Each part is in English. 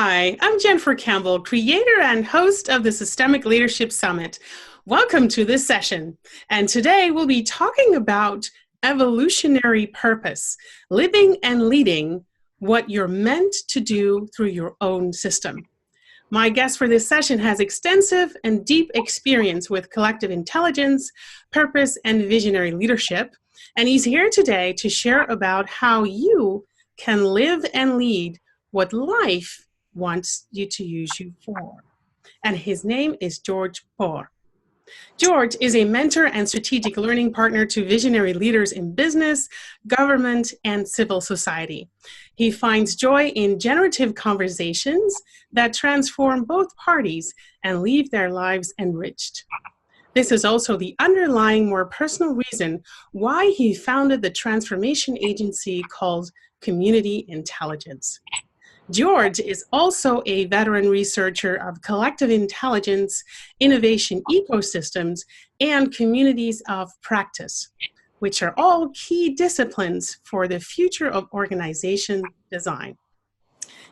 Hi, I'm Jennifer Campbell, creator and host of the Systemic Leadership Summit. Welcome to this session. And today we'll be talking about evolutionary purpose, living and leading what you're meant to do through your own system. My guest for this session has extensive and deep experience with collective intelligence, purpose, and visionary leadership. And he's here today to share about how you can live and lead what life wants you to use you for. And his name is George Poor. George is a mentor and strategic learning partner to visionary leaders in business, government, and civil society. He finds joy in generative conversations that transform both parties and leave their lives enriched. This is also the underlying, more personal reason why he founded the transformation agency called Community Intelligence. George is also a veteran researcher of collective intelligence, innovation ecosystems, and communities of practice, which are all key disciplines for the future of organization design.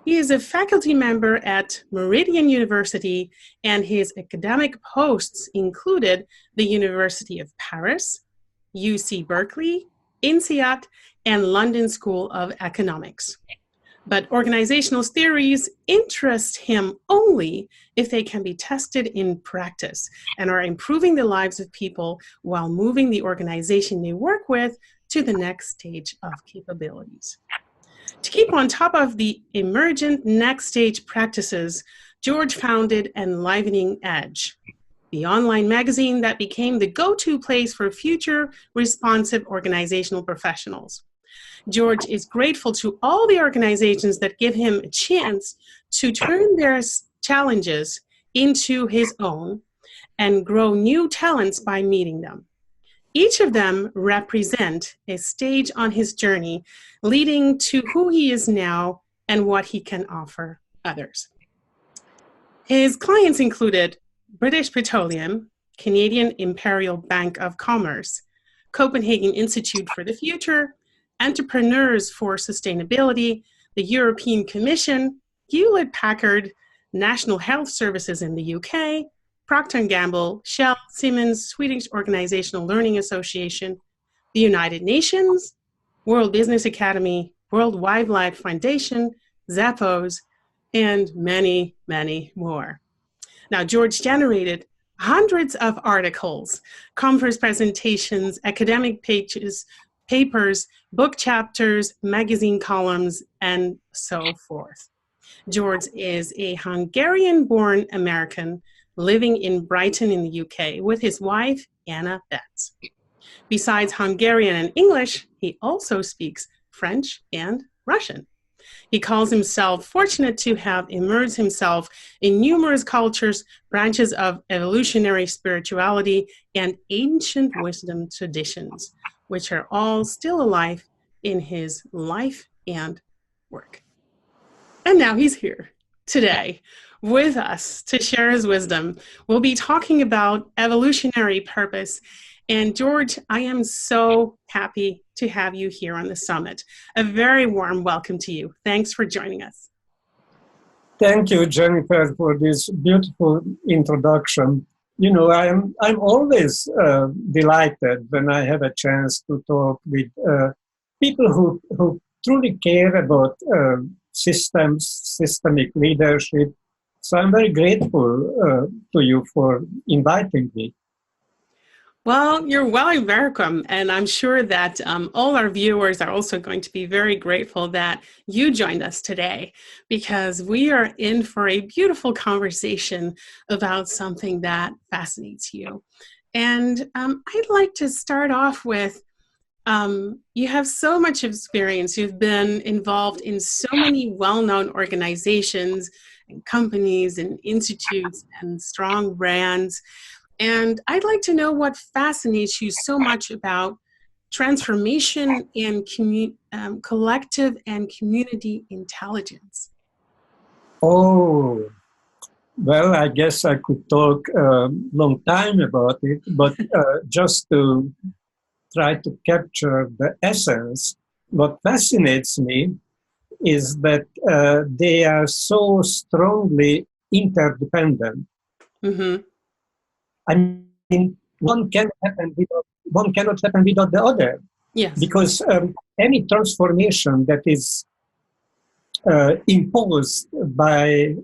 He is a faculty member at Meridian University, and his academic posts included the University of Paris, UC Berkeley, INSEAD, and London School of Economics. But organizational theories interest him only if they can be tested in practice and are improving the lives of people while moving the organization they work with to the next stage of capabilities. To keep on top of the emergent next stage practices, George founded Enlivening Edge, the online magazine that became the go-to place for future responsive organizational professionals. George is grateful to all the organizations that give him a chance to turn their challenges into his own and grow new talents by meeting them. Each of them represent a stage on his journey leading to who he is now and what he can offer others. His clients included British Petroleum, Canadian Imperial Bank of Commerce, Copenhagen Institute for the Future, Entrepreneurs for Sustainability, the European Commission, Hewlett-Packard, National Health Services in the UK, Procter & Gamble, Shell, Siemens, Swedish Organizational Learning Association, the United Nations, World Business Academy, World Wildlife Foundation, Zappos, and many, many more. Now, George generated hundreds of articles, conference presentations, academic pages, papers, book chapters, magazine columns, and so forth. George is a Hungarian-born American living in Brighton in the UK with his wife, Anna Betts. Besides Hungarian and English, he also speaks French and Russian. He calls himself fortunate to have immersed himself in numerous cultures, branches of evolutionary spirituality, and ancient wisdom traditions, which are all still alive in his life and work. And now he's here today with us to share his wisdom. We'll be talking about evolutionary purpose. And George, I am so happy to have you here on the summit. A very warm welcome to you. Thanks for joining us. Thank you, Jennifer, for this beautiful introduction. You know, I'm always delighted when I have a chance to talk with people who truly care about systems, systemic leadership. So I'm very grateful to you for inviting me. Well, you're well welcome, and I'm sure that all our viewers are also going to be very grateful that you joined us today, because we are in for a beautiful conversation about something that fascinates you. And I'd like to start off with, you have so much experience. You've been involved in so many well-known organizations and companies and institutes and strong brands. And I'd like to know what fascinates you so much about transformation and collective and community intelligence. Oh, well, I guess I could talk a long time about it, but just to try to capture the essence, what fascinates me is that they are so strongly interdependent. Mm-hmm. I mean, one cannot happen without the other. Yes. Because any transformation that is imposed by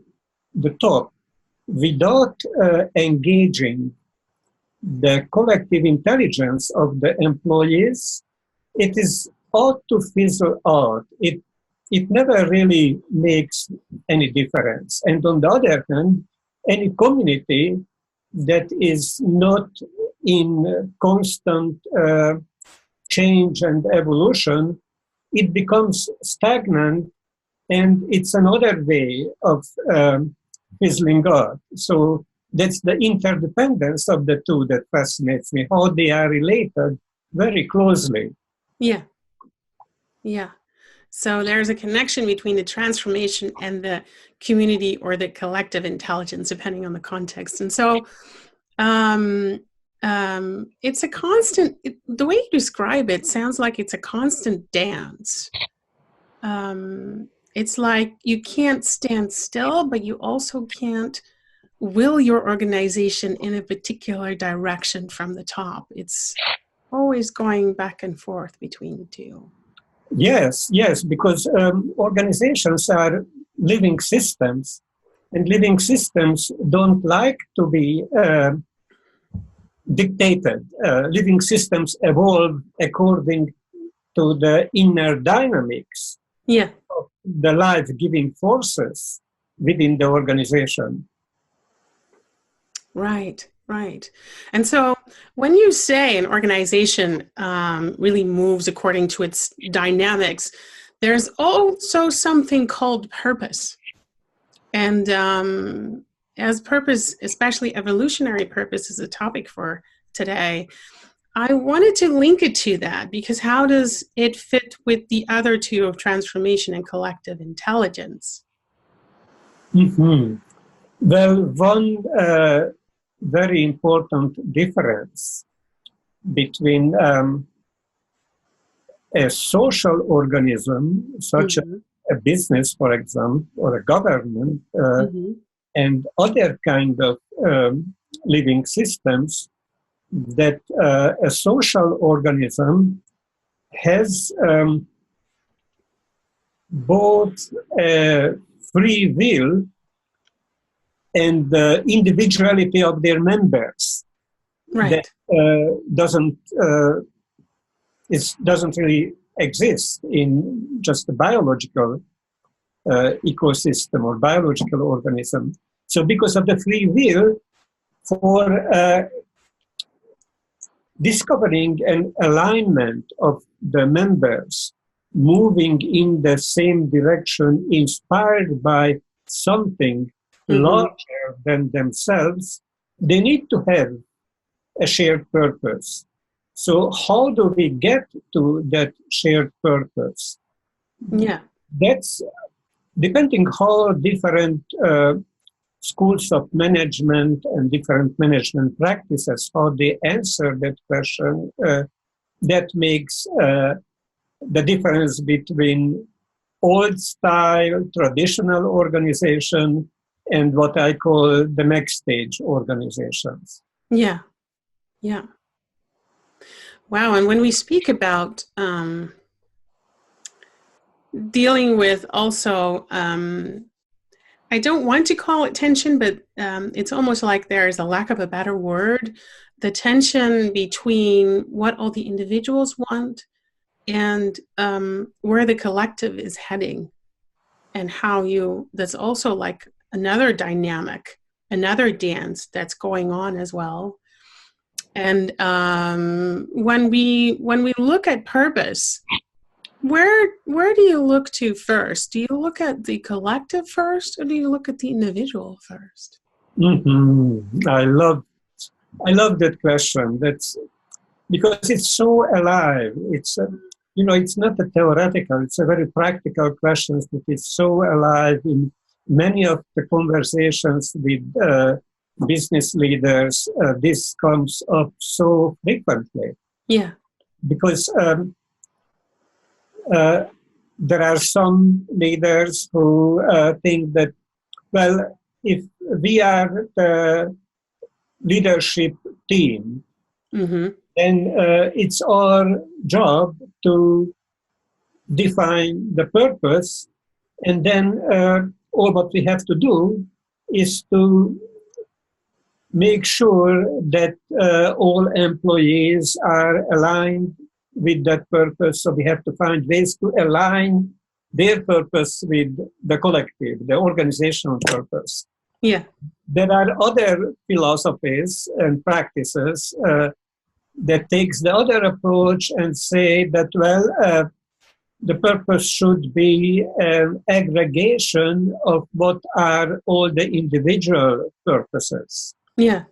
the top without engaging the collective intelligence of the employees, it is ought to fizzle out. It never really makes any difference. And on the other hand, any community that is not in constant change and evolution, it becomes stagnant, and it's another way of fizzling out. So that's the interdependence of the two that fascinates me, how they are related very closely. Yeah. Yeah. So there's a connection between the transformation and the community or the collective intelligence, depending on the context. And so it's a constant, the way you describe it sounds like it's a constant dance. It's like you can't stand still, but you also can't will your organization in a particular direction from the top. It's always going back and forth between the two. Yes, because organizations are living systems, and living systems don't like to be dictated. Living systems evolve according to the inner dynamics of the life-giving forces within the organization. Right. And so when you say an organization really moves according to its dynamics, there's also something called purpose. And as purpose, especially evolutionary purpose, is a topic for today, I wanted to link it to that, because how does it fit with the other two of transformation and collective intelligence? Mm-hmm. Well, one very important difference between a social organism, such as a business, for example, or a government, and other kind of living systems, that a social organism has both free will and the individuality of their members. Right. That doesn't really exist in just a biological ecosystem or biological organism. So because of the free will, for discovering an alignment of the members moving in the same direction, inspired by something larger than themselves, they need to have a shared purpose. So how do we get to that shared purpose? Yeah. That's depending how different schools of management and different management practices, how they answer that question, that makes the difference between old style, traditional organization, and what I call the next stage organizations. Yeah. Wow. And when we speak about dealing with also, I don't want to call it tension, but it's almost like there's a lack of a better word, the tension between what all the individuals want and where the collective is heading, and how that's also like another dynamic, another dance that's going on as well. And when we look at purpose, where do you look to first? Do you look at the collective first, or do you look at the individual first? I love that question. That's because it's so alive. It's it's not a theoretical. It's a very practical question that is so alive in many of the conversations with business leaders. This comes up so frequently. Yeah. Because there are some leaders who think that, well, if we are the leadership team, Mm-hmm. then it's our job to define the purpose, and then all what we have to do is to make sure that all employees are aligned with that purpose. So we have to find ways to align their purpose with the collective, the organizational purpose. Yeah. There are other philosophies and practices that takes the other approach and say that, well, the purpose should be an aggregation of what are all the individual purposes. Yeah.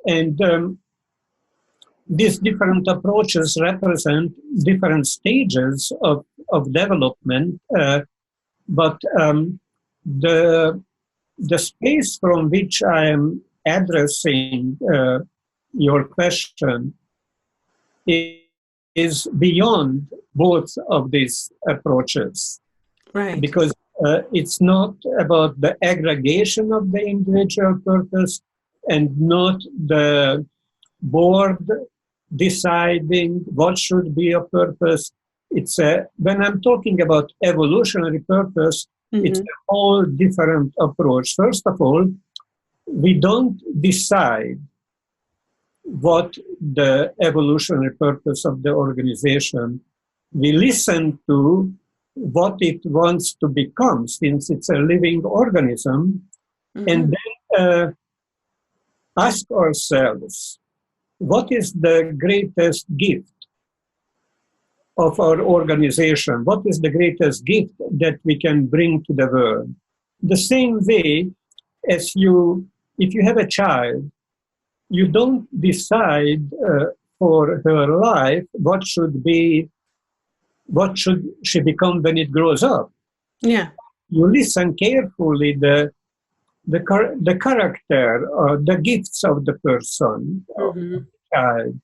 And these different approaches represent different stages of development, but the space from which I am addressing your question is beyond both of these approaches. Right. Because it's not about the aggregation of the individual purpose and not the board deciding what should be a purpose. When I'm talking about evolutionary purpose, Mm-hmm. it's a whole different approach. First of all, we don't decide what the evolutionary purpose of the organization. We listen to what it wants to become, since it's a living organism, Mm-hmm. and then ask ourselves, what is the greatest gift of our organization? What is the greatest gift that we can bring to the world? The same way as if you have a child, you don't decide for her life what should she become when it grows up. Yeah. You listen carefully the character or the gifts of the person, Mm-hmm. of the child,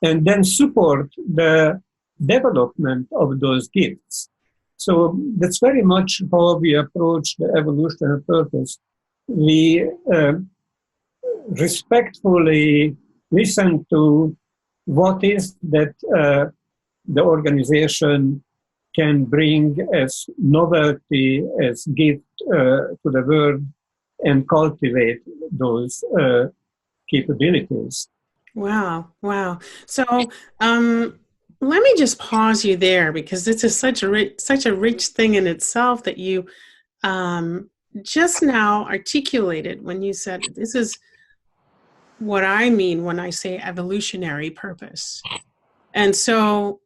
and then support the development of those gifts. So that's very much how we approach the evolutionary purpose. We respectfully listen to what is that the organization can bring as novelty, as gift to the world, and cultivate those capabilities. Wow. Wow. So, let me just pause you there, because this is such a rich thing in itself that you just now articulated when you said, this is what I mean when I say evolutionary purpose. And so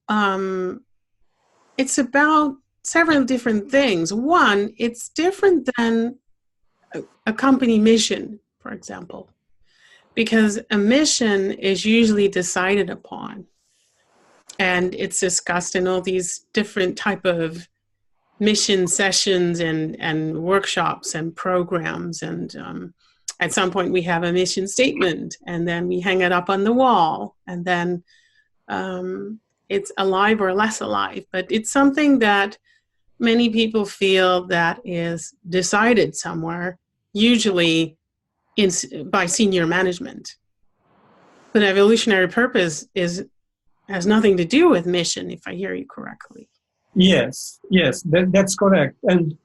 it's about several different things. One, it's different than a company mission, for example, because a mission is usually decided upon, and it's discussed in all these different type of mission sessions and workshops and programs. And at some point we have a mission statement, and then we hang it up on the wall, and then it's alive or less alive. But it's something that many people feel that is decided somewhere, usually by senior management. But evolutionary purpose has nothing to do with mission, if I hear you correctly. Yes, that's correct. And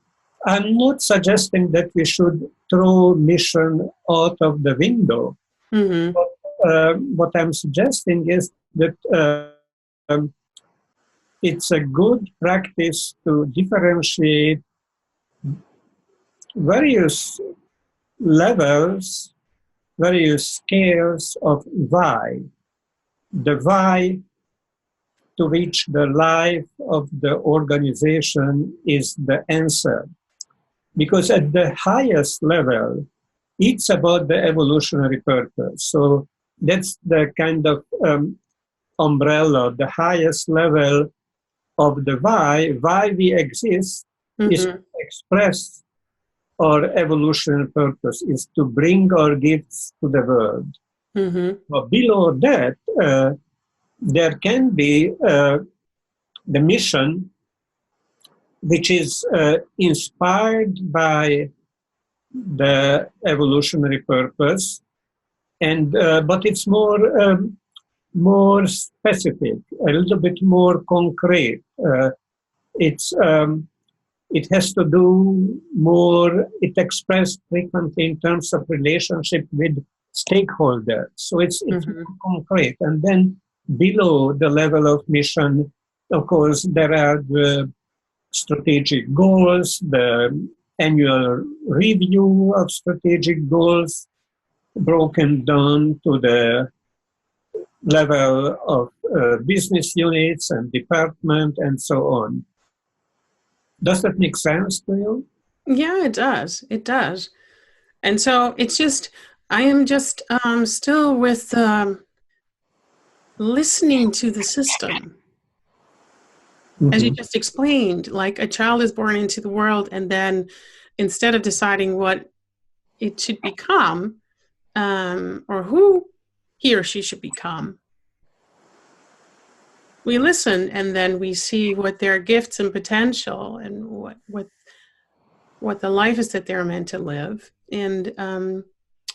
I'm not suggesting that we should throw mission out of the window. Mm-hmm. But what I'm suggesting is that it's a good practice to differentiate various levels, various scales of why. The why to which the life of the organization is the answer. Because at the highest level, it's about the evolutionary purpose. So that's the kind of umbrella, the highest level of the why we exist. Mm-hmm. Is to express our evolutionary purpose, is to bring our gifts to the world. Mm-hmm. But below that, there can be the mission, which is inspired by the evolutionary purpose, and but it's more specific, a little bit more concrete. It has to do more. It expressed frequently in terms of relationship with stakeholders. So it's more concrete. And then below the level of mission, of course, there are the strategic goals, the annual review of strategic goals, broken down to the level of business units and department and so on. Does that make sense to you? Yeah, it does. It does. And so it's just, I am just still with listening to the system. As you just explained, like a child is born into the world, and then instead of deciding what it should become, or who he or she should become, we listen, and then we see what their gifts and potential and what the life is that they're meant to live. And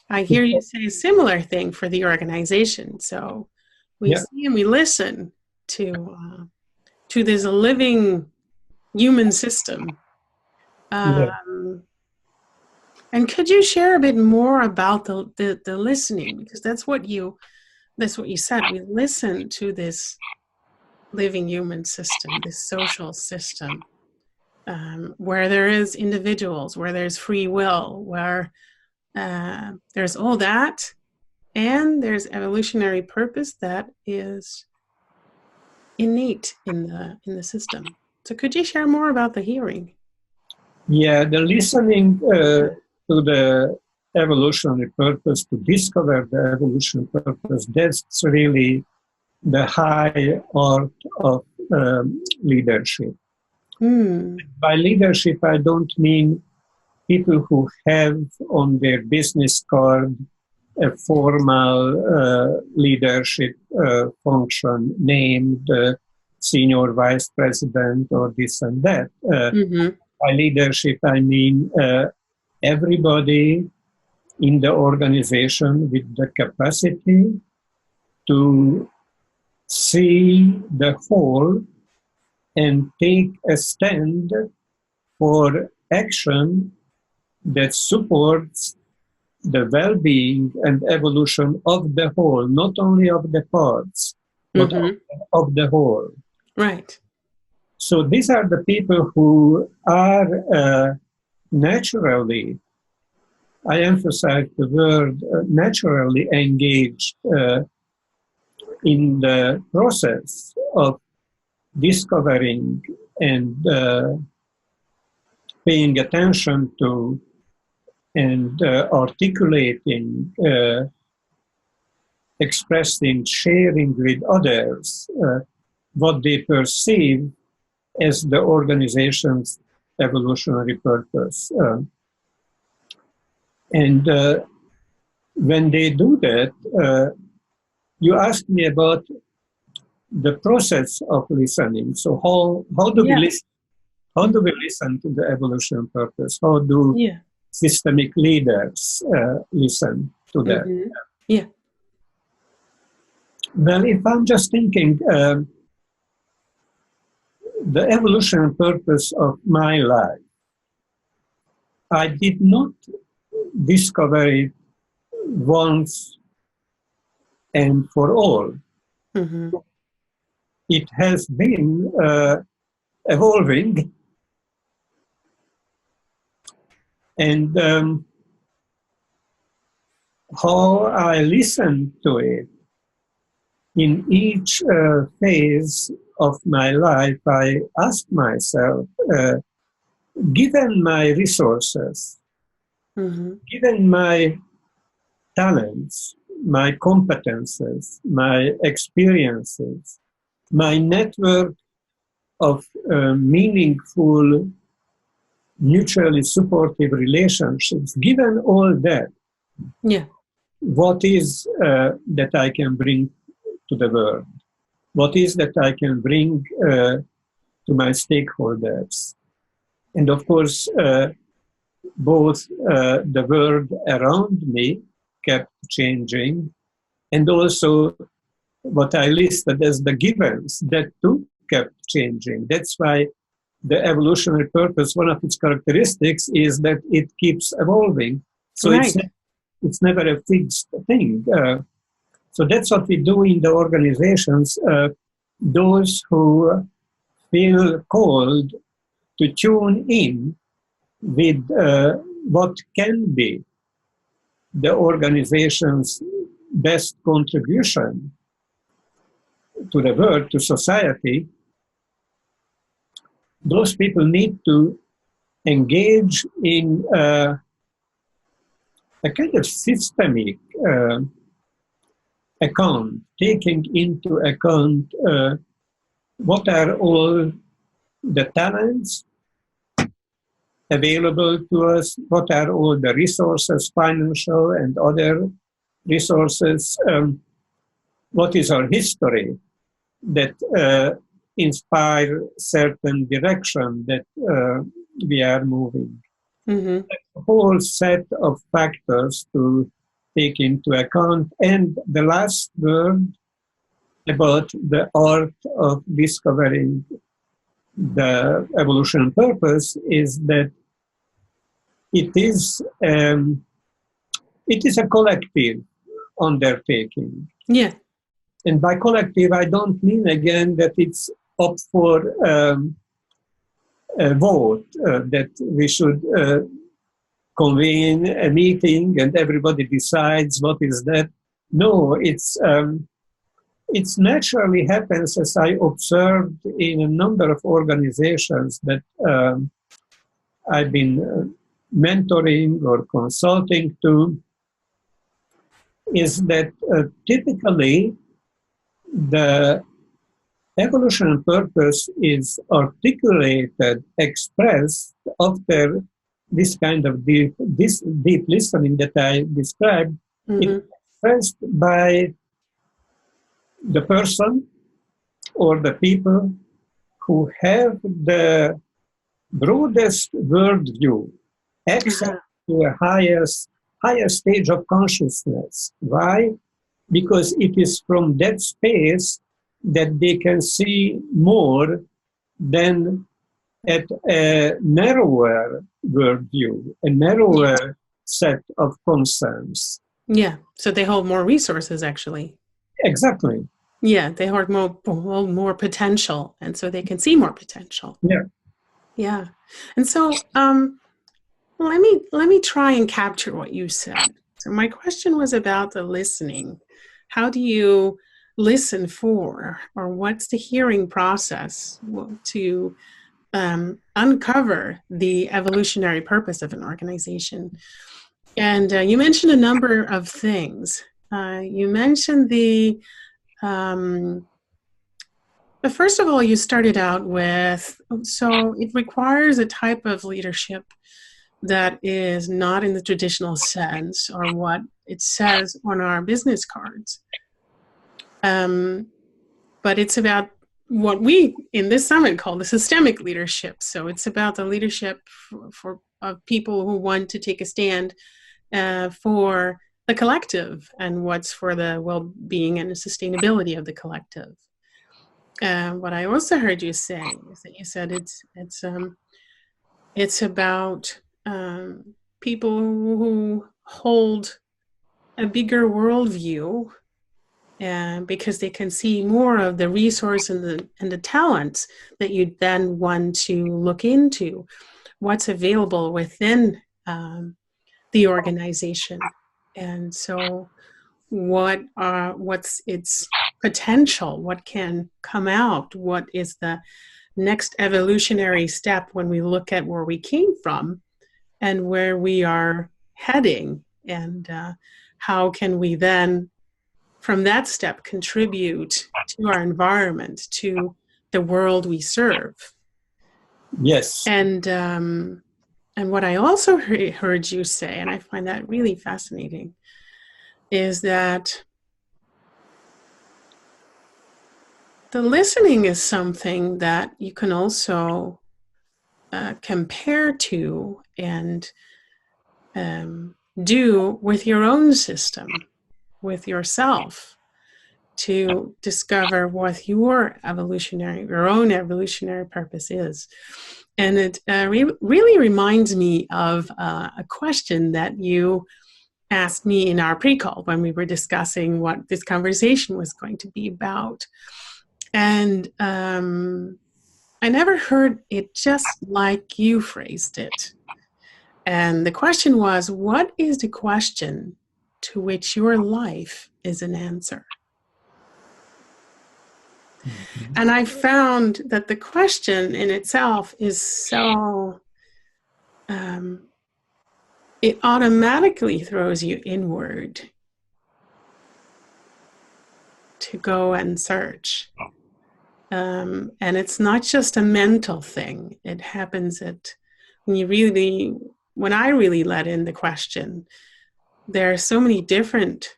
I hear you say a similar thing for the organization. So we see and we listen to this living human system. And could you share a bit more about the listening? Because that's what you said. We listen to this living human system, this social system, where there is individuals, where there's free will, where there's all that, and there's evolutionary purpose that is innate in the system. So could you share more about the hearing? Yeah, the listening to the evolutionary purpose, to discover the evolutionary purpose, that's really the high art of leadership. By leadership, I don't mean people who have on their business card a formal leadership function named senior vice president or this and that. By leadership, I mean everybody in the organization with the capacity to see the whole and take a stand for action that supports the well-being and evolution of the whole, not only of the parts, but of the whole. Right. So these are the people who are naturally, I emphasize the word naturally engaged in the process of discovering and paying attention to and articulating, expressing, sharing with others what they perceive as the organization's evolutionary purpose. And when they do that, you asked me about the process of listening. So how do we listen? How do we listen to the evolutionary purpose? How do systemic leaders listen to that? Well, if I'm just thinking, the evolutionary purpose of my life, I did not discover it once and for all. It has been evolving, and how I listen to it in each phase of my life, I ask myself, given my resources, given my talents, my competences, my experiences, my network of meaningful, mutually supportive relationships, given all that, what is that I can bring to the world? What is that I can bring to my stakeholders? And of course, both the world around me kept changing, and also what I listed as the givens, that too kept changing. That's why the evolutionary purpose, one of its characteristics is that it keeps evolving. So Right. it's never a fixed thing. So that's what we do in the organizations. Those who feel called to tune in with what can be the organization's best contribution to the world, to society, those people need to engage in a kind of systemic account, taking into account what are all the talents available to us, what are all the resources, financial and other resources, what is our history that inspire certain direction that we are moving. Mm-hmm. A whole set of factors to take into account. And the last word about the art of discovering the evolution purpose is that it is a collective undertaking. Yeah. And by collective, I don't mean again that it's up for a vote, that we should convene a meeting and everybody decides what is that. No, it's naturally happens, as I observed in a number of organizations that I've been mentoring or consulting to, is that typically the evolution purpose is articulated, expressed after this kind of deep listening that I described. Mm-hmm. It's expressed by the person or the people who have the broadest worldview, access to a higher stage of consciousness. Why? Because it is from that space that they can see more than at a narrower worldview, a narrower set of concerns. Yeah. So they hold more resources, actually. Exactly. Yeah, they hold more potential, and so they can see more potential. Yeah. Yeah. And so let me try and capture what you said. So my question was about the listening. How do you listen for, or what's the hearing process to uncover the evolutionary purpose of an organization? And you mentioned a number of things. You mentioned but first of all, you started out with, so it requires a type of leadership that is not in the traditional sense or what it says on our business cards. But it's about what we in this summit call the systemic leadership. So it's about the leadership of people who want to take a stand for the collective and what's for the well-being and the sustainability of the collective. What I also heard you say is that you said it's about people who hold a bigger worldview, because they can see more of the resource and the talents that you then want to look into, what's available within the organization, and so what's its potential, what can come out, what is the next evolutionary step when we look at where we came from and where we are heading, and how can we then from that step contribute to our environment, to the world we serve. Yes. And what I also heard you say, and I find that really fascinating, is that the listening is something that you can also compare to and do with your own system, with yourself, to discover what your own evolutionary purpose is. And it really reminds me of a question that you asked me in our pre-call when we were discussing what this conversation was going to be about. And I never heard it just like you phrased it. And the question was, what is the question to which your life is an answer? Mm-hmm. And I found that the question in itself is so, it automatically throws you inward to go and search. And it's not just a mental thing. It happens when I really let in the question, there are so many different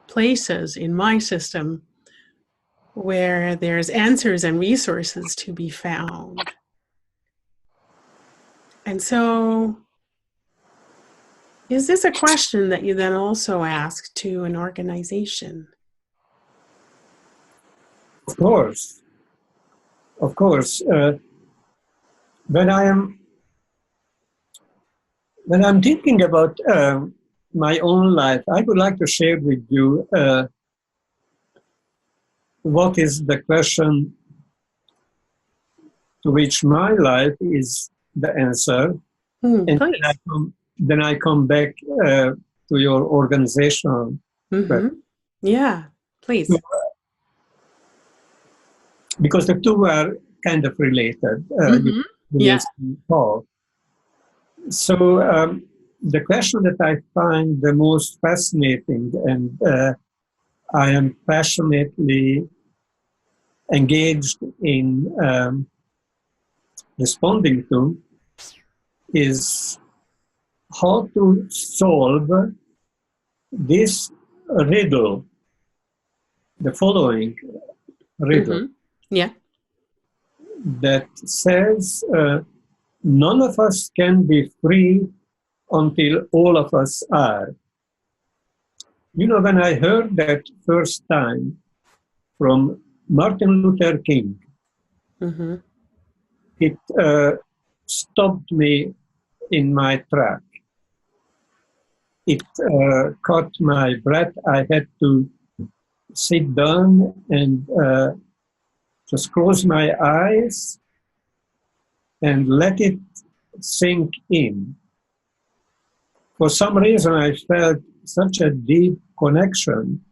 places in my system where there's answers and resources to be found. And so, is this a question that you then also ask to an organization? Of course. Of course. When I'm thinking about my own life, I would like to share with you what is the question to which my life is the answer. And then I come back to your organizational. Yeah, please. Because the two are kind of related. Yeah. So the question that I find the most fascinating and I am passionately engaged in responding to is how to solve this riddle, the following riddle. Yeah. That says none of us can be free until all of us are. You know, when I heard that first time from Martin Luther King, it stopped me in my track. It caught my breath. I had to sit down and just close my eyes and let it sink in. For some reason, I felt such a deep connection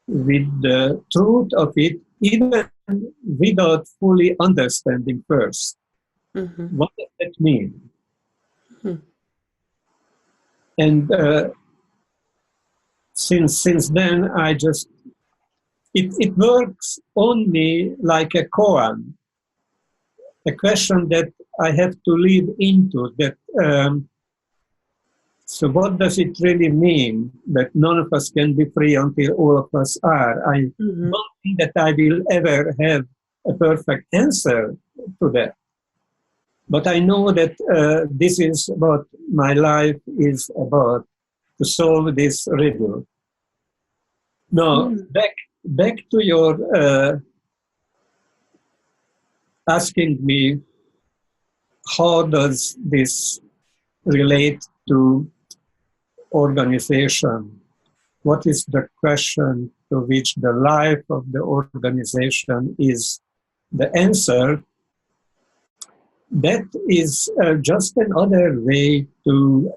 with the truth of it, even without fully understanding first. What does that mean? And since then, it works on me like a koan, a question that I have to live into. That so, what does it really mean that none of us can be free until all of us are? I don't think that I will ever have a perfect answer to that. But I know that this is what my life is about, to solve this riddle. Now, back to your asking me, how does this relate to organization? What is the question to which the life of the organization is the answer? That is just another way to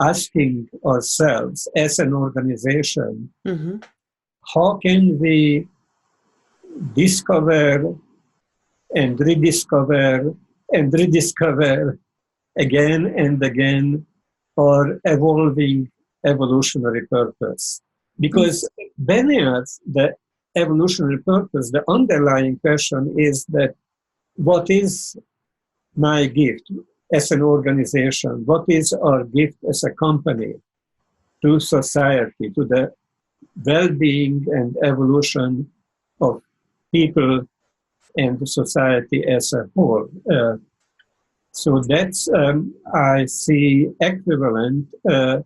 asking ourselves as an organization, how can we discover and rediscover again and again our evolving evolutionary purpose? Because beneath the evolutionary purpose, the underlying question is that what is my gift as an organization? What is our gift as a company to society, to the well-being and evolution of people and the society as a whole. So that's, I see, equivalent to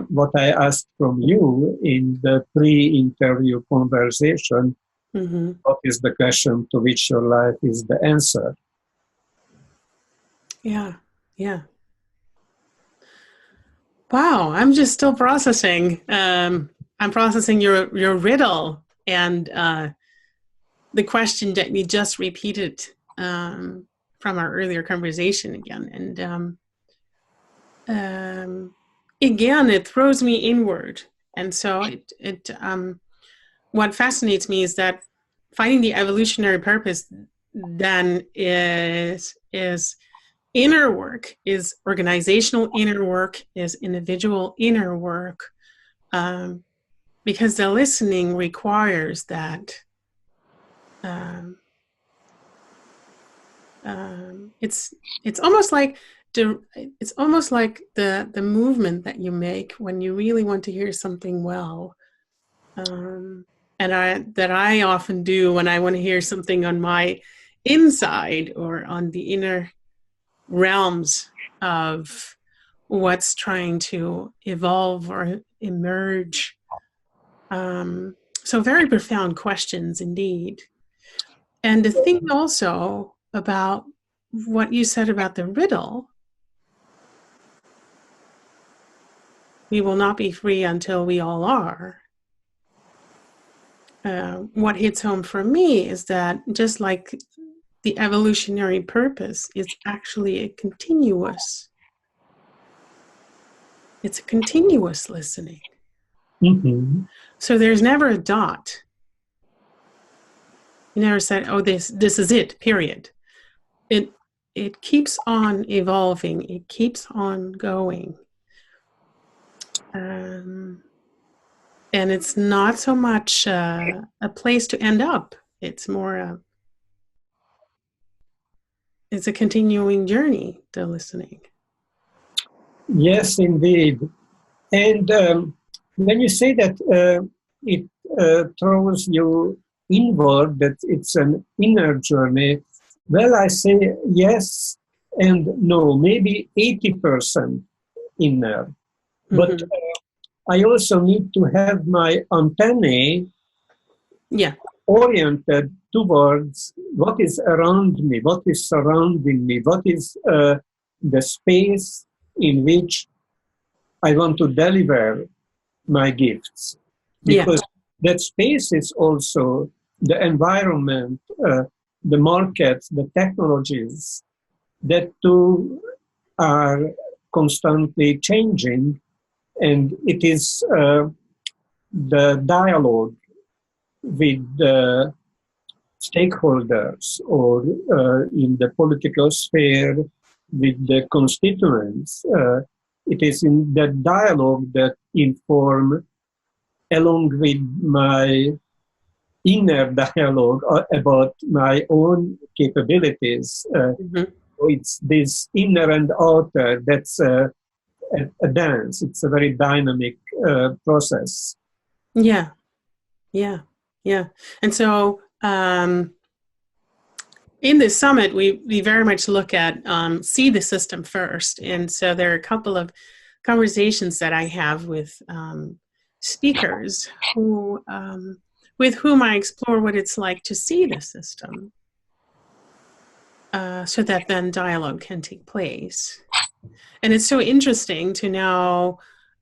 what I asked from you in the pre-interview conversation. Mm-hmm. What is the question to which your life is the answer? Yeah, yeah. Wow, I'm just still processing. I'm processing your riddle and the question that you just repeated from our earlier conversation again. And again, it throws me inward. And so what fascinates me is that finding the evolutionary purpose then is inner work, is organizational inner work, is individual inner work, because the listening requires that. It's almost like the movement that you make when you really want to hear something well, and I often do when I want to hear something on my inside or on the inner realms of what's trying to evolve or emerge. So very profound questions indeed. And the thing also about what you said about the riddle, we will not be free until we all are. What hits home for me is that just like the evolutionary purpose is actually it's a continuous listening. Mm-hmm. So there's never a dot. You never said, oh, this is it, period. It keeps on evolving. It keeps on going. And it's not so much a place to end up. It's more it's a continuing journey, the listening. Yes, indeed. And when you say that it throws you inward, that it's an inner journey, well, I say yes and no, maybe 80% inner. Mm-hmm. But I also need to have my antennae oriented towards what is around me, what is surrounding me, what is the space in which I want to deliver my gifts. Because that space is also the environment, the markets, the technologies, that too are constantly changing. And it is the dialogue with the stakeholders or in the political sphere with the constituents. It is in that dialogue that inform, along with my inner dialogue about my own capabilities. It's this inner and outer that's a dance. It's a very dynamic process. Yeah. And so in this summit, we very much look at see the system first. And so there are a couple of conversations that I have with speakers who with whom I explore what it's like to see the system, so that then dialogue can take place. And it's so interesting to now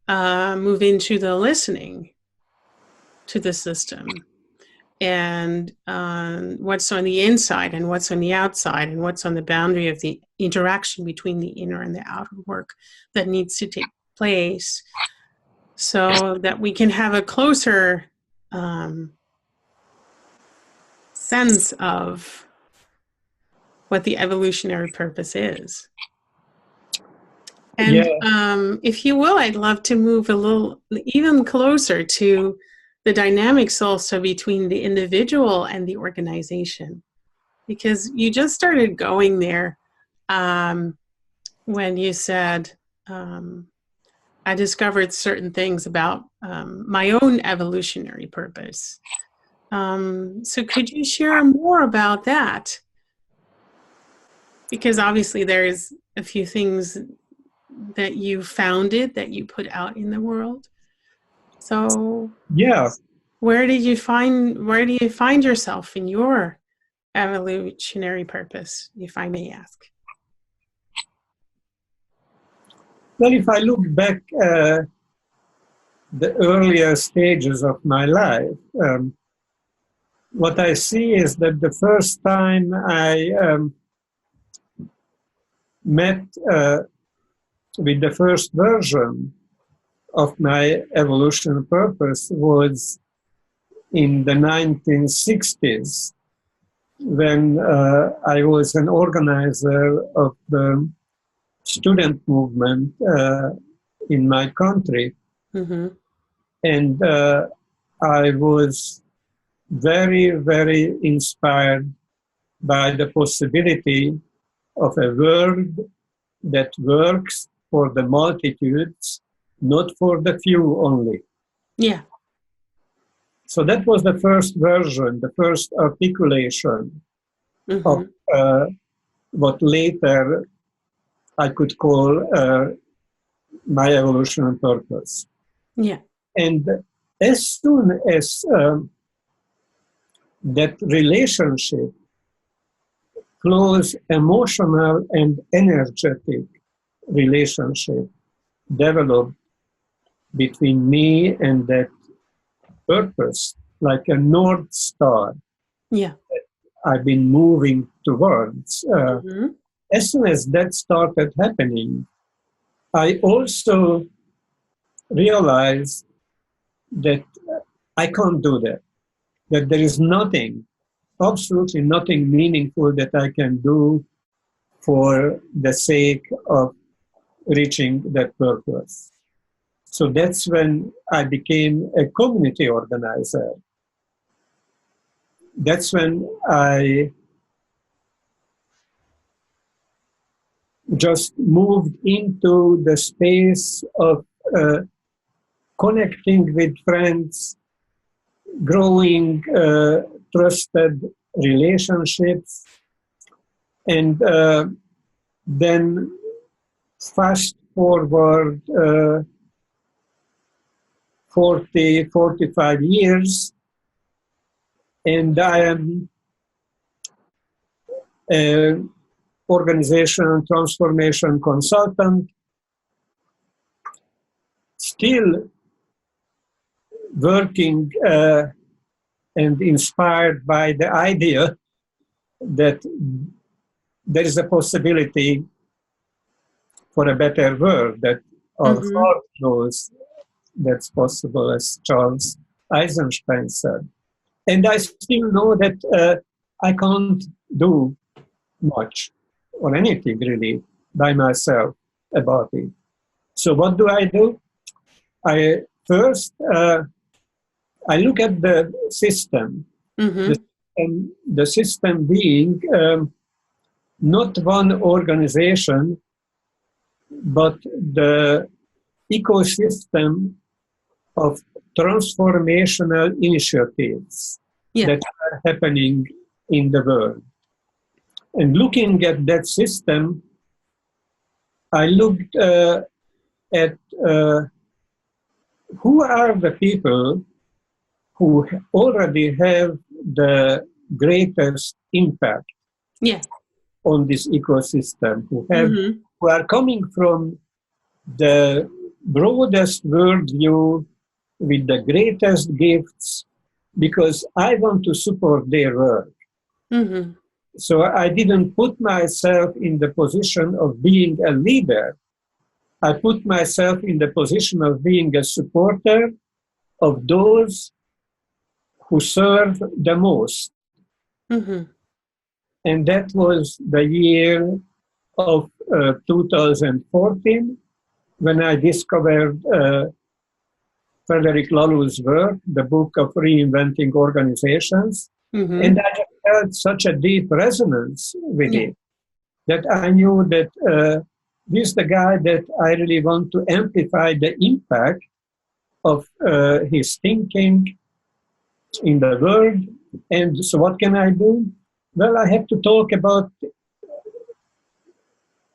move into the listening to the system, and what's on the inside and what's on the outside and what's on the boundary of the interaction between the inner and the outer work that needs to take place, so that we can have a closer sense of what the evolutionary purpose is. And if you will, I'd love to move a little even closer to the dynamics also between the individual and the organization, because you just started going there when you said, I discovered certain things about my own evolutionary purpose. So could you share more about that? Because obviously there's a few things that you founded, that you put out in the world. So Yeah. where do you find yourself in your evolutionary purpose, if I may ask? Well, if I look back the earlier stages of my life, what I see is that the first time I met with the first version of my evolution purpose was in the 1960s, when I was an organizer of the student movement in my country. Mm-hmm. And I was very, very inspired by the possibility of a world that works for the multitudes, not for the few only. Yeah. So that was the first version, the first articulation of what later I could call my evolutionary purpose. Yeah. And as soon as that relationship, close emotional and energetic relationship, developed between me and that purpose, like a North Star. Yeah. I've been moving towards. As soon as that started happening, I also realized that I can't do that, that there is nothing, absolutely nothing meaningful that I can do for the sake of reaching that purpose. So that's when I became a community organizer. That's when I just moved into the space of connecting with friends, growing trusted relationships, and then fast forward 40, 45 years, and I am an organization transformation consultant, still working and inspired by the idea that there is a possibility for a better world, that our heart knows that's possible, as Charles Eisenstein said. And I still know that I can't do much or anything really by myself about it. So what do? I first I look at the system, the system being not one organization, but the ecosystem of transformational initiatives that are happening in the world. And looking at that system, I looked at who are the people who already have the greatest impact on this ecosystem, who are coming from the broadest worldview with the greatest gifts, because I want to support their work. So I didn't put myself in the position of being a leader. I put myself in the position of being a supporter of those who serve the most. And that was the year of 2014, when I discovered Frederick Laloux's work, the book of Reinventing Organizations. And I felt such a deep resonance with it, that I knew that this is the guy that I really want to amplify the impact of his thinking in the world. And so what can I do? Well, I have to talk about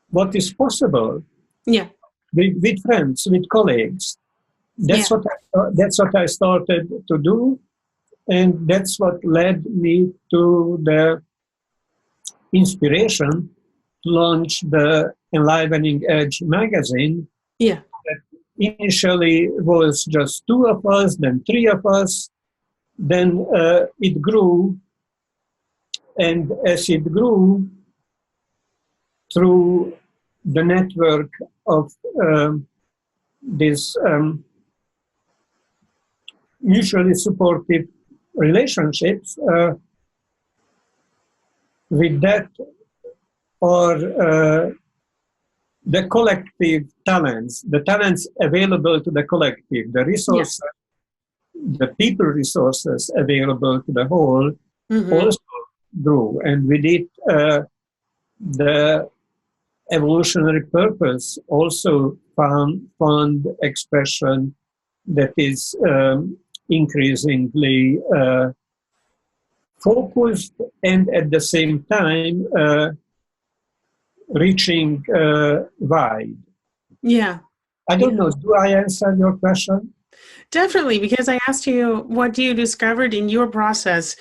what is possible Yeah. with friends, with colleagues. Yeah. That's what I started to do, and that's what led me to the inspiration to launch the Enlivening Edge magazine. Yeah. That initially was just two of us, then three of us, then it grew, and as it grew through the network of these mutually supportive relationships, with that or the collective talents, the talents available to the collective, the resources, the people resources available to the whole also grew. And with it, the evolutionary purpose also found expression that is increasingly focused and at the same time reaching wide. Yeah. I don't know, do I answer your question? Definitely, because I asked you what you discovered in your process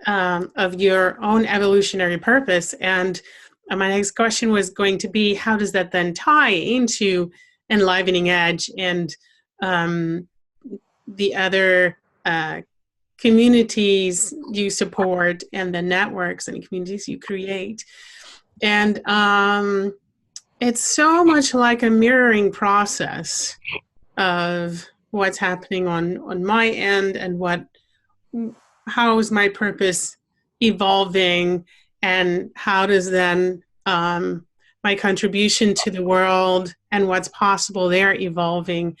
of your own evolutionary purpose. And my next question was going to be, how does that then tie into Enlivening Edge and the other communities you support and the networks and communities you create? And it's so much like a mirroring process of what's happening on my end and how is my purpose evolving, and how does then my contribution to the world and what's possible there evolving,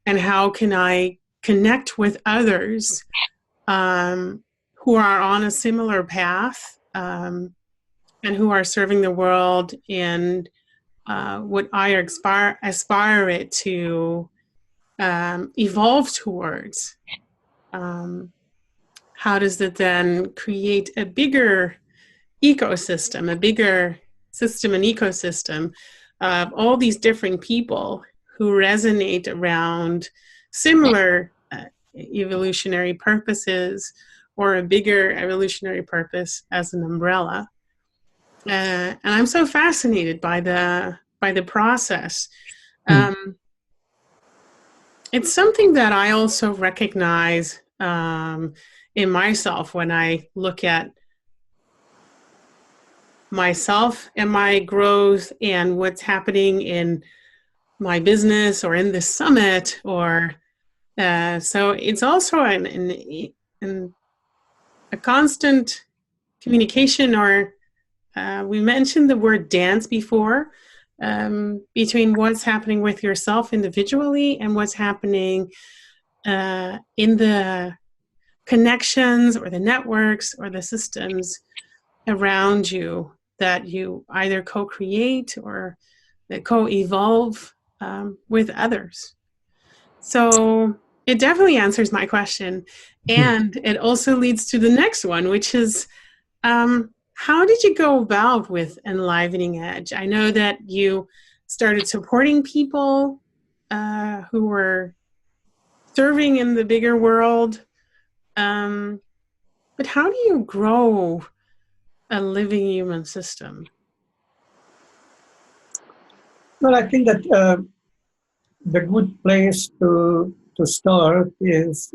and how can I connect with others who are on a similar path and who are serving the world in what I aspire it to evolve towards. How does that then create a bigger ecosystem, a bigger system and ecosystem of all these different people who resonate around similar evolutionary purposes, or a bigger evolutionary purpose as an umbrella. And I'm so fascinated by the process. It's something that I also recognize in myself when I look at myself and my growth and what's happening in my business or in this summit, or so it's also a constant communication, or we mentioned the word dance before, between what's happening with yourself individually and what's happening in the connections or the networks or the systems around you that you either co-create or that co-evolve with others. So it definitely answers my question. And it also leads to the next one, which is, how did you go about with Enlivening Edge? I know that you started supporting people who were serving in the bigger world. But how do you grow a living human system? Well, I think that the good place to start is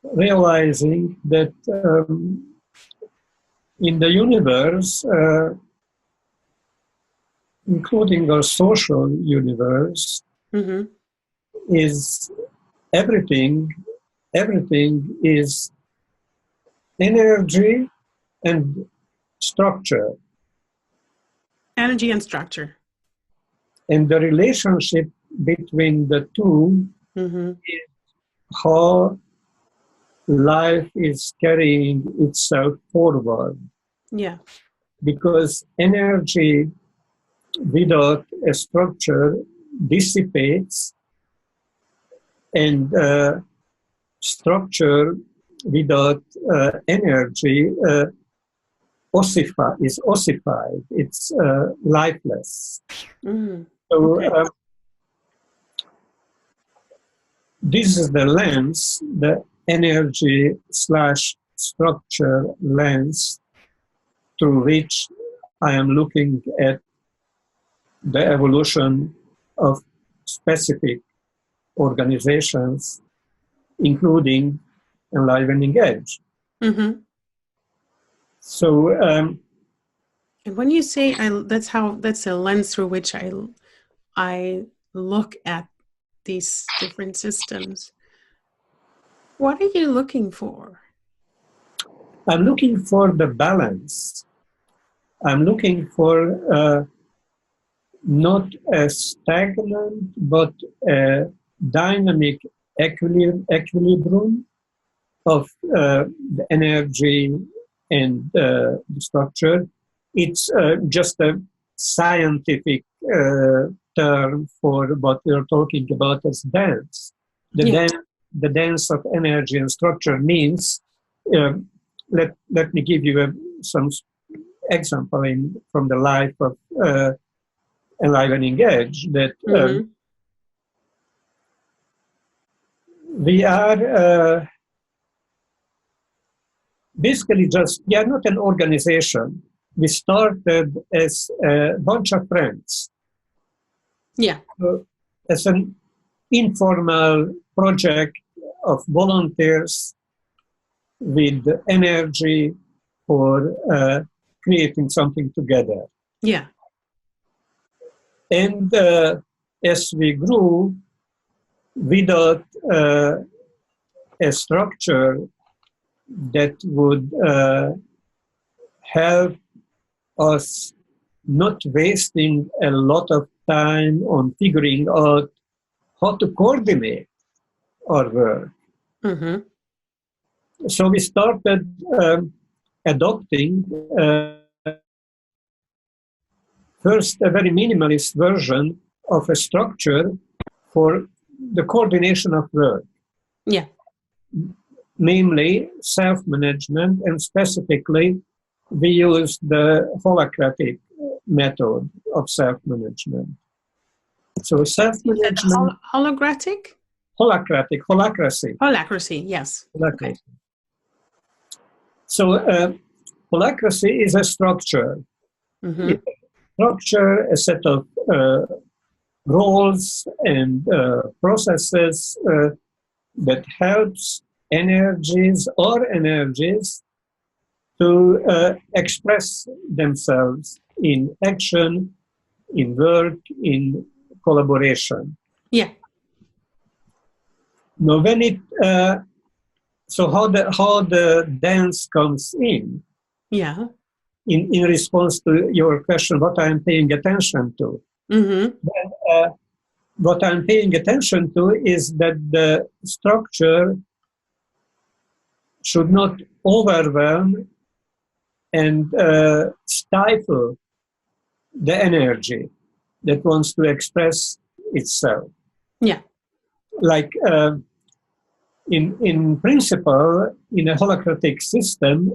realizing that in the universe, including our social universe, is everything is energy and structure. Energy and structure. And the relationship between the two is how life is carrying itself forward. Yeah. Because energy without a structure dissipates, and structure without energy is ossified. It's lifeless. So Okay. this is the lens, the energy/structure lens through which I am looking at the evolution of specific organizations, including Enlivening Edge. Mm-hmm. So, And when you say that's a lens through which I look at these different systems, what are you looking for? I'm looking for the balance. I'm looking for not a stagnant, but a dynamic equilibrium of the energy and the structure. It's just a scientific term for what we're talking about as dance. The dance of energy and structure means, let me give you some example from the life of Enlivening Edge, that we are basically we are not an organization. We started as a bunch of friends. Yeah. As an informal project of volunteers with energy for creating something together. Yeah. And as we grew, without a structure that would help us not wasting a lot of time on figuring out how to coordinate our work. Mm-hmm. So we started adopting first a very minimalist version of a structure for the coordination of work. Yeah. Namely self-management, and specifically we use the holacratic method of self-management. So self-management... Holacratic? Holacracy. Holacracy, yes. Holacracy. Okay. So holacracy is a structure. Mm-hmm. It's a structure, a set of roles and processes that helps energies to express themselves in action, in work, in collaboration. Yeah. Now, when it so how the dance comes in? Yeah. In response to your question, what I am paying attention to. Mm-hmm. Then, what I'm paying attention to is that the structure should not overwhelm and stifle the energy that wants to express itself. Yeah. Like in principle, in a holacratic system,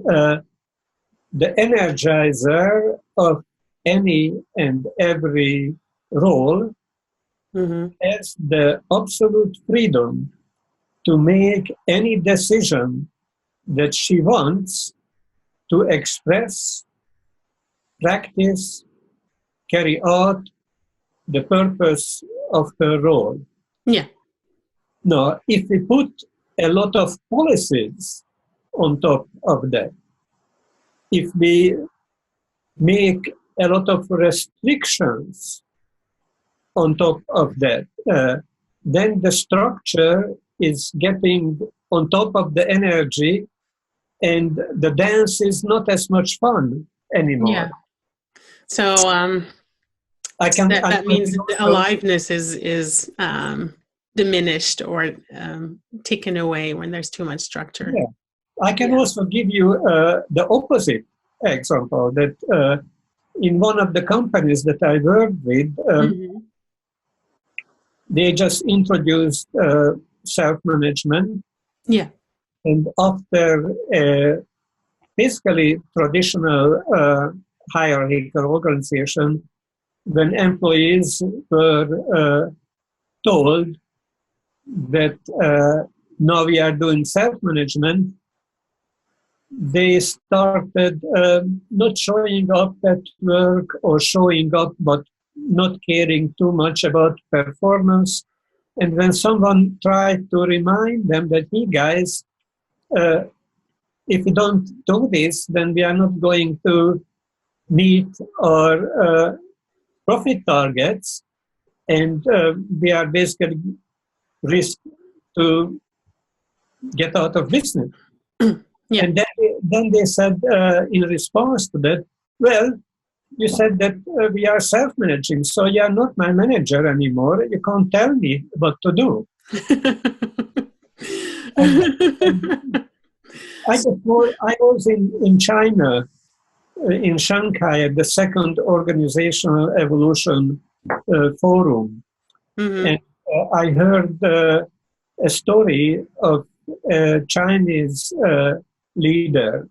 the energizer of any and every role has the absolute freedom to make any decision that she wants to express, practice, carry out the purpose of her role. Yeah. Now, if we put a lot of policies on top of that, if we make a lot of restrictions on top of that, then the structure is getting on top of the energy, and the dance is not as much fun anymore. Yeah. So that means aliveness is diminished or taken away when there's too much structure. Yeah. I can also give you the opposite example, that in one of the companies that I worked with, they just introduced self-management. Yeah. And after basically traditional hierarchical organization, when employees were told that now we are doing self-management, they started not showing up at work or showing up but not caring too much about performance. And when someone tried to remind them that, hey guys, if we don't do this, then we are not going to meet our profit targets, and we are basically risk to get out of business. Yeah. And then they said in response to that, well, you said that we are self-managing, so you are not my manager anymore. You can't tell me what to do. and I was in China, in Shanghai, at the second organizational evolution forum. Mm-hmm. And I heard a story of a Chinese leader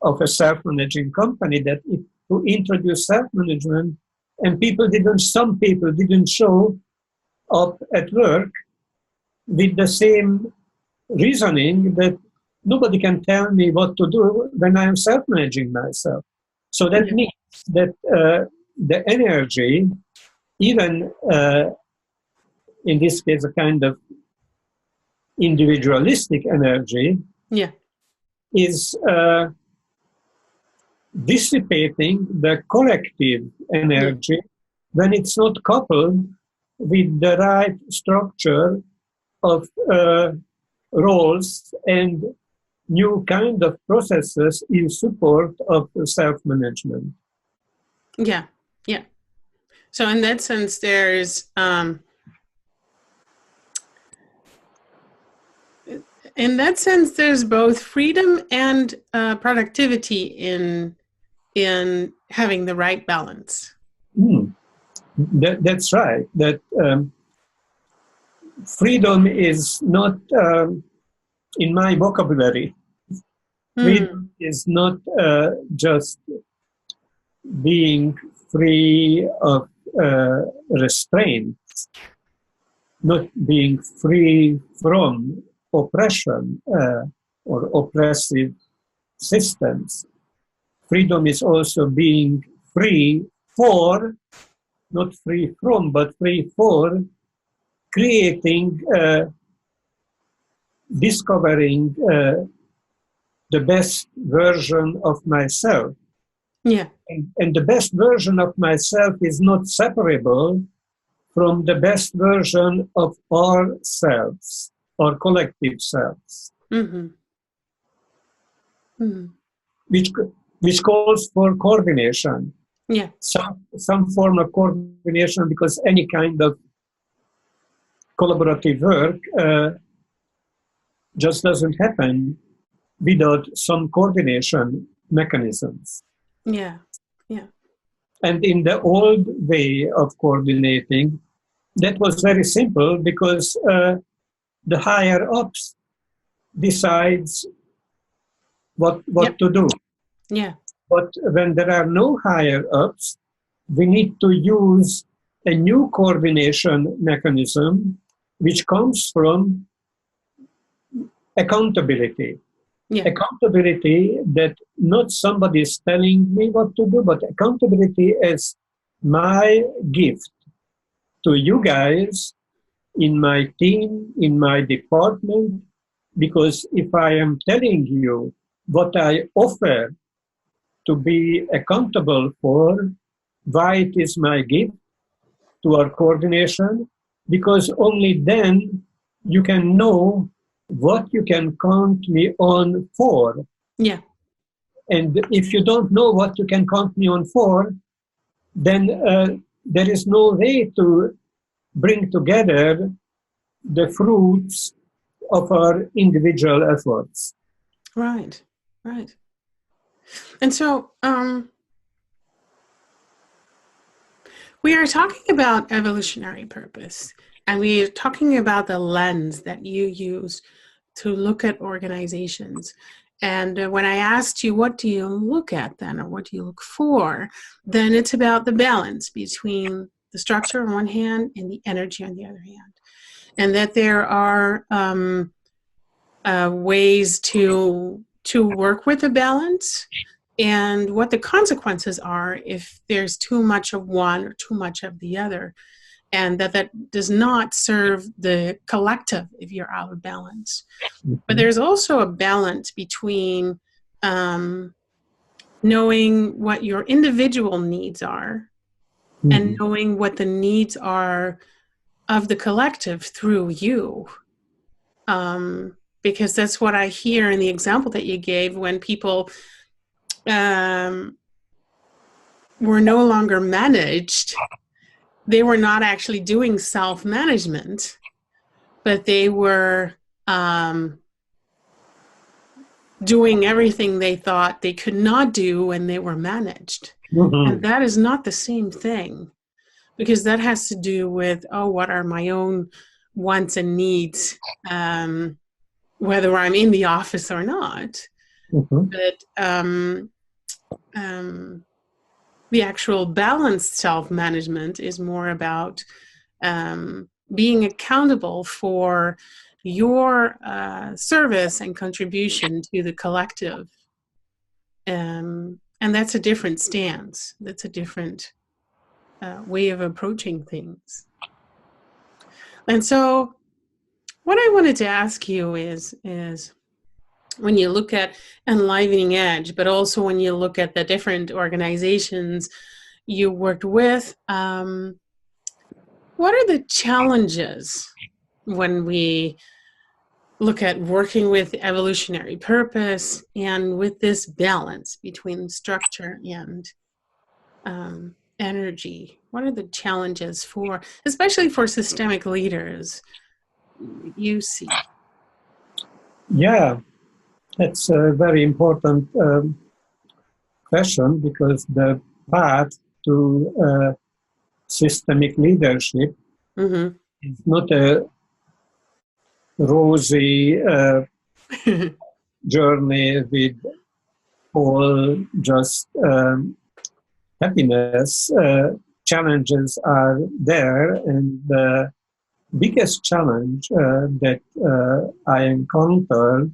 of a self-managing company that to introduce self-management, and some people didn't show up at work with the same reasoning that nobody can tell me what to do when I am self-managing myself. So that means that the energy, even in this case, a kind of individualistic energy, is dissipating the collective energy when it's not coupled with the right structure of roles and new kind of processes in support of self-management. Yeah. So in that sense, there's both freedom and productivity in having the right balance. That's right. That freedom is not in my vocabulary. Freedom is not just being free of restraints, not being free from oppression or oppressive systems. Freedom is also being free for, not free from, but free for creating, discovering the best version of myself. And the best version of myself is not separable from the best version of ourselves, or collective selves, which calls for coordination. Some form of coordination, because any kind of collaborative work just doesn't happen without some coordination mechanisms. And in the old way of coordinating, that was very simple, because the higher ups decides what to do. But when there are no higher ups, we need to use a new coordination mechanism, which comes from accountability. Accountability that not somebody is telling me what to do, but accountability as my gift to you guys in my team, in my department. Because if I am telling you what I offer to be accountable for, why it is my gift to our coordination, because only then you can know what you can count me on for. And if you don't know what you can count me on for, then there is no way to bring together the fruits of our individual efforts. Right. And so we are talking about evolutionary purpose, and we are talking about the lens that you use to look at organizations. And when I asked you, what do you look at then, or what do you look for, then it's about the balance between the structure on one hand and the energy on the other hand. And that there are ways to work with the balance, and what the consequences are if there's too much of one or too much of the other, and that does not serve the collective if you're out of balance. Mm-hmm. But there's also a balance between knowing what your individual needs are, mm-hmm. and knowing what the needs are of the collective through you. Because that's what I hear in the example that you gave, when people were no longer managed. They were not actually doing self-management, but they were doing everything they thought they could not do when they were managed. Mm-hmm. And that is not the same thing, because that has to do with, what are my own wants and needs, whether I'm in the office or not. Mm-hmm. But the actual balanced self-management is more about being accountable for your service and contribution to the collective. And that's a different stance. That's a different way of approaching things. And so what I wanted to ask you is when you look at Enlivening Edge, but also when you look at the different organizations you worked with, what are the challenges when we look at working with evolutionary purpose and with this balance between structure and energy? What are the challenges especially for systemic leaders, you see? Yeah. That's a very important question, because the path to systemic leadership, mm-hmm. is not a rosy journey with all just happiness. Challenges are there, and the biggest challenge that I encountered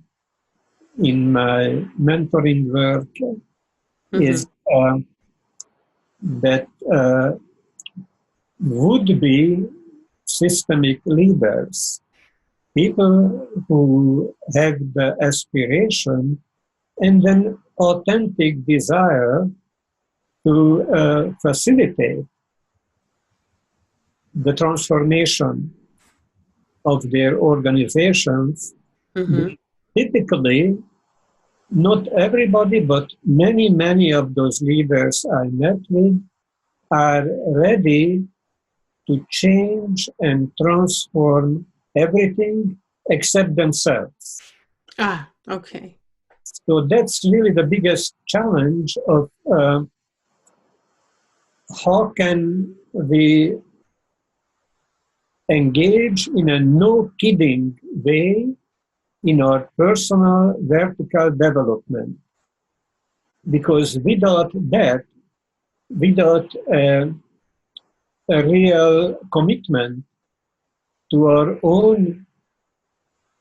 in my mentoring work, mm-hmm. is that would-be systemic leaders, people who have the aspiration and an authentic desire to facilitate the transformation of their organizations. Mm-hmm. Typically, not everybody, but many of those leaders I met with are ready to change and transform everything except themselves. Ah, okay. So that's really the biggest challenge of how can we engage in a no-kidding way in our personal vertical development. Because without that, without a real commitment to our own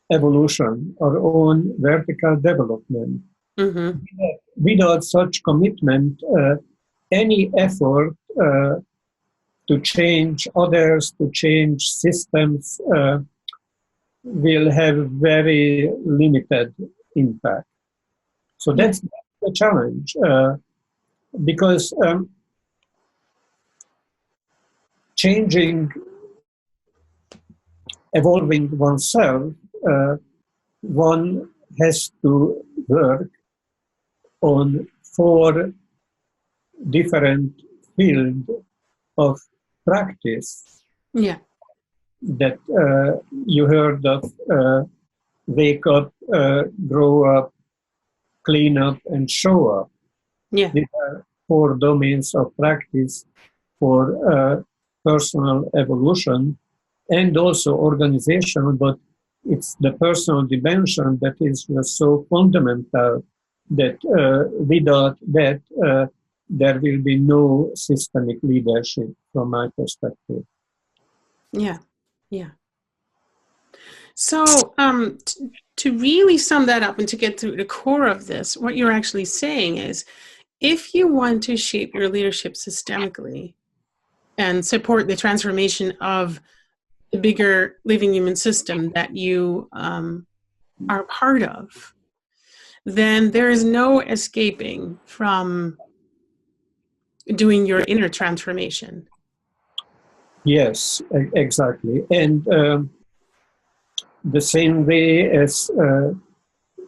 evolution, our own vertical development, mm-hmm. without such commitment, any effort to change others, to change systems, will have very limited impact. So that's the challenge, because changing, evolving oneself, one has to work on 4 different fields of practice. Yeah. That you heard of: wake up, grow up, clean up, and show up. Yeah. These are 4 domains of practice for personal evolution and also organizational, but it's the personal dimension that is just so fundamental that without that, there will be no systemic leadership from my perspective. Yeah, yeah. So, to really sum that up and to get to the core of this, what you're actually saying is, if you want to shape your leadership systemically and support the transformation of the bigger living human system that you are part of, then there is no escaping from doing your inner transformation. Yes, exactly. And the same way as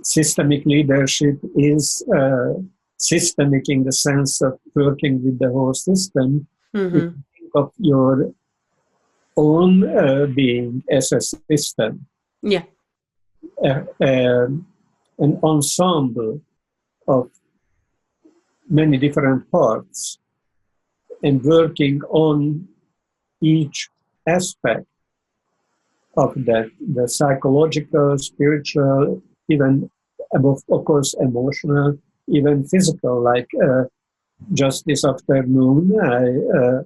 systemic leadership is systemic in the sense of working with the whole system, if you think of your own being as a system. Yeah. An ensemble of many different parts, and working on each aspect of that, the psychological, spiritual, even above, of course, emotional, even physical. Like just this afternoon, I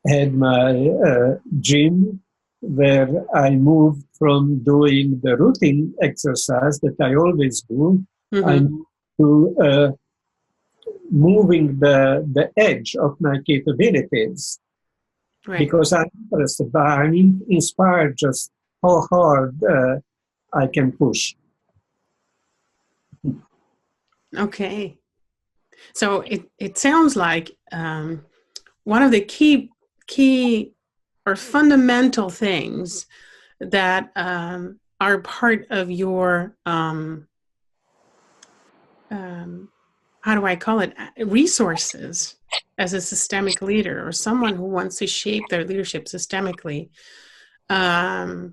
had my gym where I moved from doing the routine exercise that I always do. I moved to moving the edge of my capabilities, Right. because I'm interested, but I'm inspired just how hard I can push. Okay. So it sounds like one of the key or fundamental things that are part of your how do I call it, resources as a systemic leader or someone who wants to shape their leadership systemically for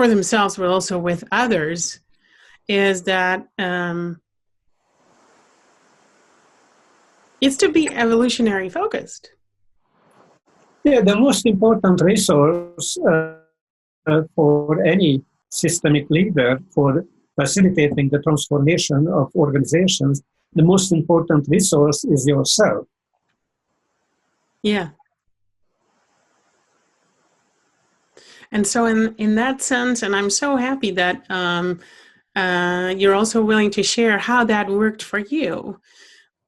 themselves, but also with others, is that it's to be evolutionary focused. Yeah, the most important resource for any systemic leader for facilitating the transformation of organizations, the most important resource is yourself. Yeah. And so in that sense, and I'm so happy that you're also willing to share how that worked for you,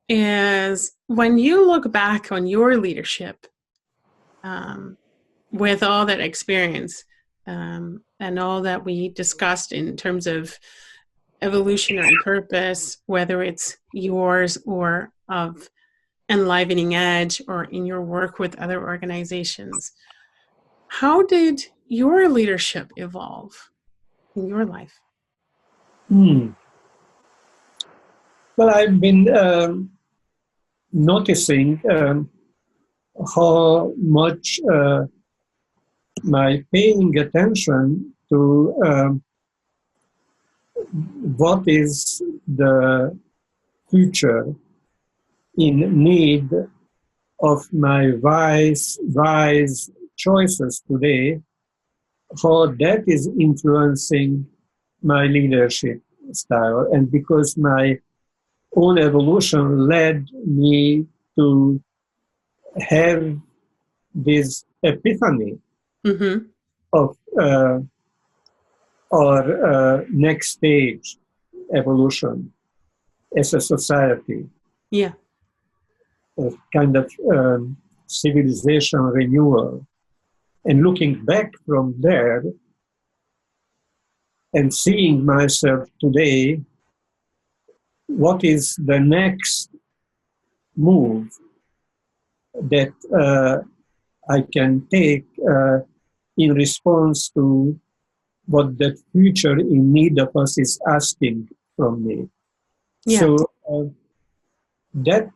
is when you look back on your leadership with all that experience and all that we discussed in terms of evolutionary purpose, whether it's yours or of Enlivening Edge or in your work with other organizations, how did your leadership evolve in your life? Well, I've been noticing how much my paying attention to what is the future in need of my wise choices today, how that is influencing my leadership style. And because my own evolution led me to have this epiphany of our next stage evolution as a society. Yeah. A kind of civilization renewal. And looking back from there and seeing myself today, what is the next move that I can take in response to what the future in need of us is asking from me. Yeah. So that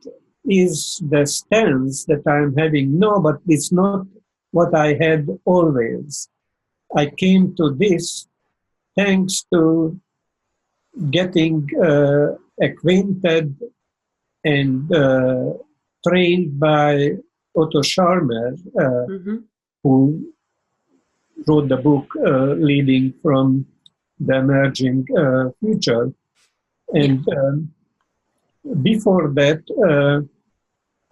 is the stance that I'm having now, but it's not what I had always. I came to this thanks to getting acquainted and trained by Otto Scharmer, who wrote the book Leading from the Emerging Future. And before that,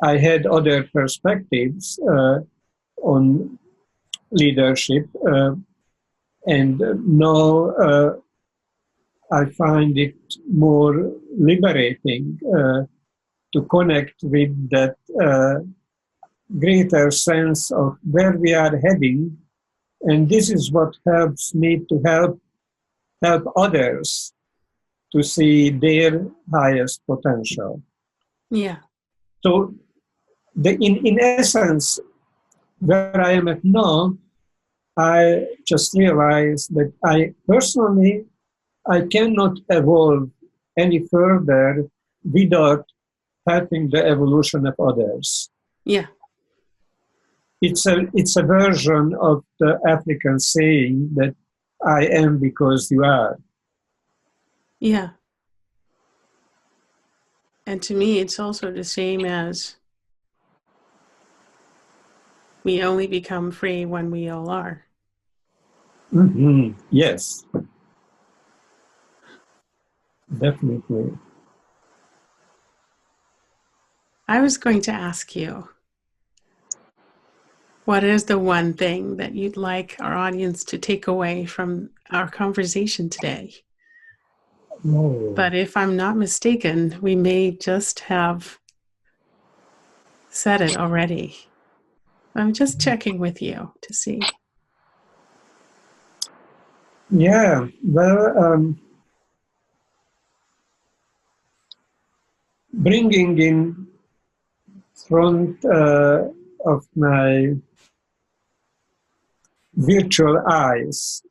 I had other perspectives on leadership, and now I find it more liberating to connect with that greater sense of where we are heading, and this is what helps me to help others to see their highest potential. Yeah. So, in essence, where I am at now, I just realized that I personally cannot evolve any further without helping the evolution of others. Yeah. It's a version of the African saying that I am because you are. Yeah. And to me, it's also the same as we only become free when we all are. Mm-hmm. Yes. Definitely. I was going to ask you, what is the one thing that you'd like our audience to take away from our conversation today? Oh. But if I'm not mistaken, we may just have said it already. I'm just checking with you to see. Yeah, well, bringing in front of my virtual eyes,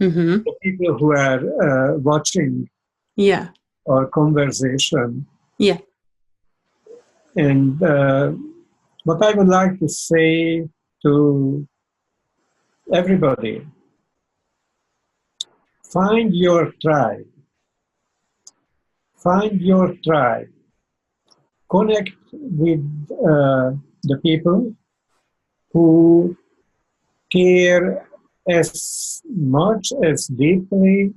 Mm-hmm. the people who are watching Yeah. our conversation. Yeah. And what I would like to say to everybody, find your tribe. Find your tribe. Connect with the people who care as much as deeply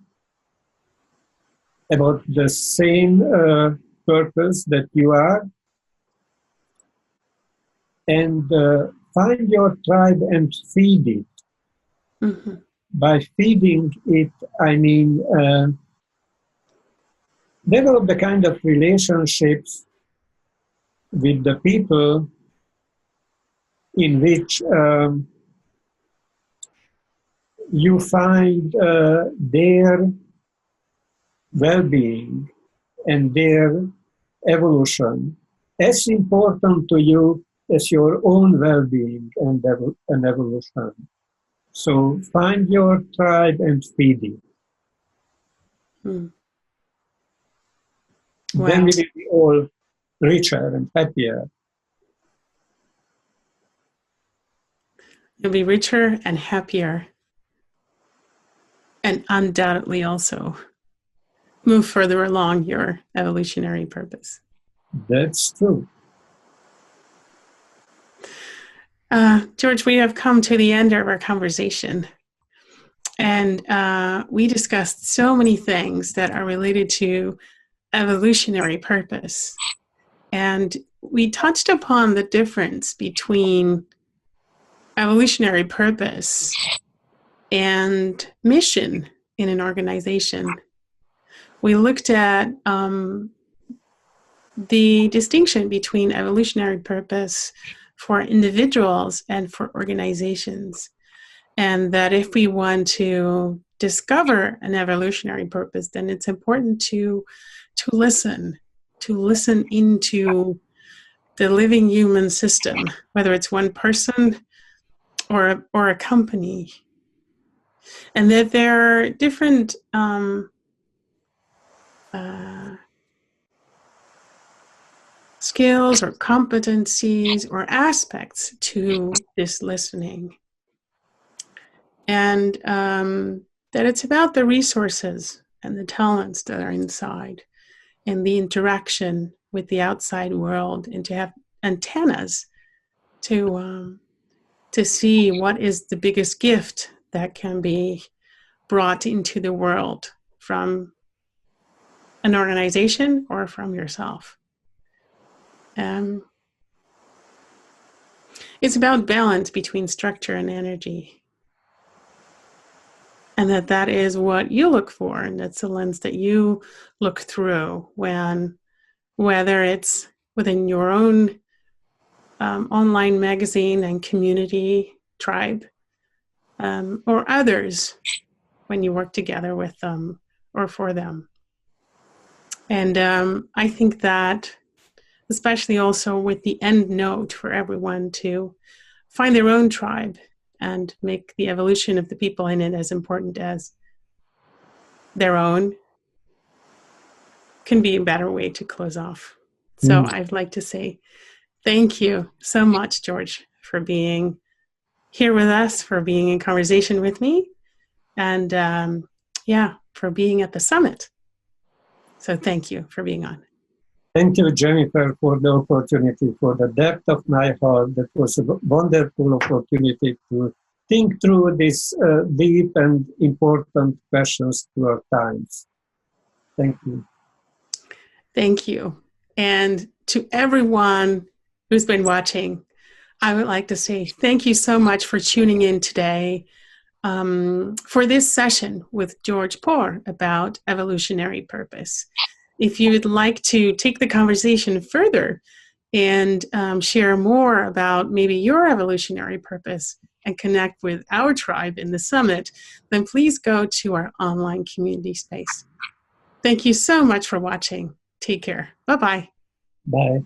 about the same purpose that you are, and find your tribe and feed it. Mm-hmm. By feeding it, I mean develop the kind of relationships with the people in which you find their well-being and their evolution as important to you as your own well-being and evolution. So find your tribe and feed it. Mm. Wow. Then we will be all richer and happier. You'll be richer and happier, and undoubtedly also move further along your evolutionary purpose. That's true. George, we have come to the end of our conversation, and we discussed so many things that are related to evolutionary purpose. And we touched upon the difference between evolutionary purpose and mission in an organization. We looked at the distinction between evolutionary purpose for individuals and for organizations, and that if we want to discover an evolutionary purpose, then it's important to listen into the living human system, whether it's one person or a company, and that there are different skills or competencies or aspects to this listening, and that it's about the resources and the talents that are inside and the interaction with the outside world, and to have antennas to see what is the biggest gift that can be brought into the world from an organization or from yourself. It's about balance between structure and energy. And that is what you look for, and that's the lens that you look through whether it's within your own online magazine and community tribe, or others when you work together with them or for them. And I think that, especially also with the end note for everyone to find their own tribe and make the evolution of the people in it as important as their own, can be a better way to close off. So I'd like to say thank you so much, George, for being here with us, for being in conversation with me, and for being at the summit. So thank you for being on. Thank you, Jennifer, for the opportunity, for the depth of my heart. That was a wonderful opportunity to think through these deep and important questions to our times. Thank you. Thank you. And to everyone who's been watching, I would like to say thank you so much for tuning in today for this session with George Poor about evolutionary purpose. If you would like to take the conversation further and share more about maybe your evolutionary purpose and connect with our tribe in the summit, then please go to our online community space. Thank you so much for watching. Take care. Bye-bye. Bye.